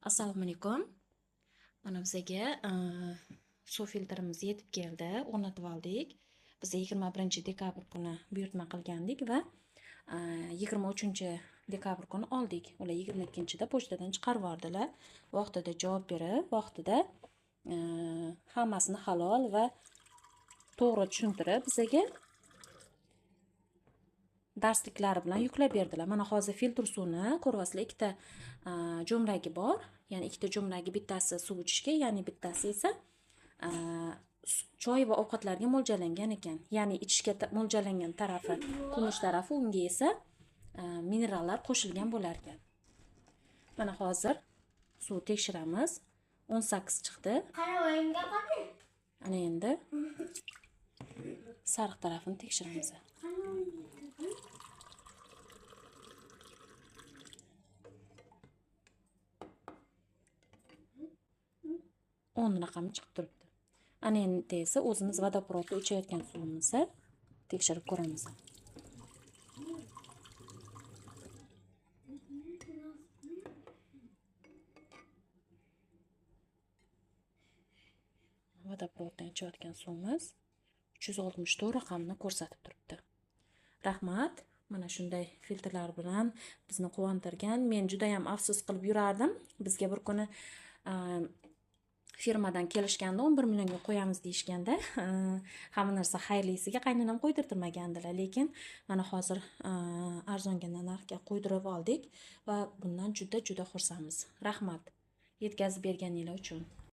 Assalomu alaykum. Mana bizga suv filtrimiz yetib keldi, o'rnatib oldik. Biz 21-dekabr kuni buyurtma qilgandik va 23-dekabr kuni oldik. Ular 22-da pochtadan chiqarib yubordilar. Vaqtida javob berib, vaqtida hammasini halol va to'g'ri tushuntirib bizga darsliklari bilan yuklab berdilar. Mana hozir filtr suvni ko'ryapsizlar, ikkita jo'mragi bor. Ya'ni ikkita jo'mragi, bittasi suv ichishga, ya'ni bittasi esa choy va ovqatlarga mo'ljallangan ekan. Ya'ni ichishga mo'ljallangan tarafi, kumush tarafi, unga esa minerallar qo'shilgan bo'lar ekan. Mana hozir suv tekshiramiz. 18 chiqdi. Ana endi sariq tarafini tekshiramiz. On raqami chiqib turibdi. Ana endi esa o'zimiz vodoprovodda ichayotgan suvimizni tekshirib ko'ramiz. Vodoprovoddan ichayotgan suvimiz 364 raqamni ko'rsatib turibdi. Rahmat. Mana shunday filtrlar bilan bizni quvontirgan. Men juda ham afsus qilib yurardim. Bizga bir kuni firmadan kelishganda 11 millionga qo'yamiz deyishganda, hamma narsa xayrlisiga qaynonam qo'ydirtirmagandilar, lekin mana hozir arzongina narxga qo'ydirib oldik va bundan juda xursandmiz. Rahmat yetkazib berganingiz uchun.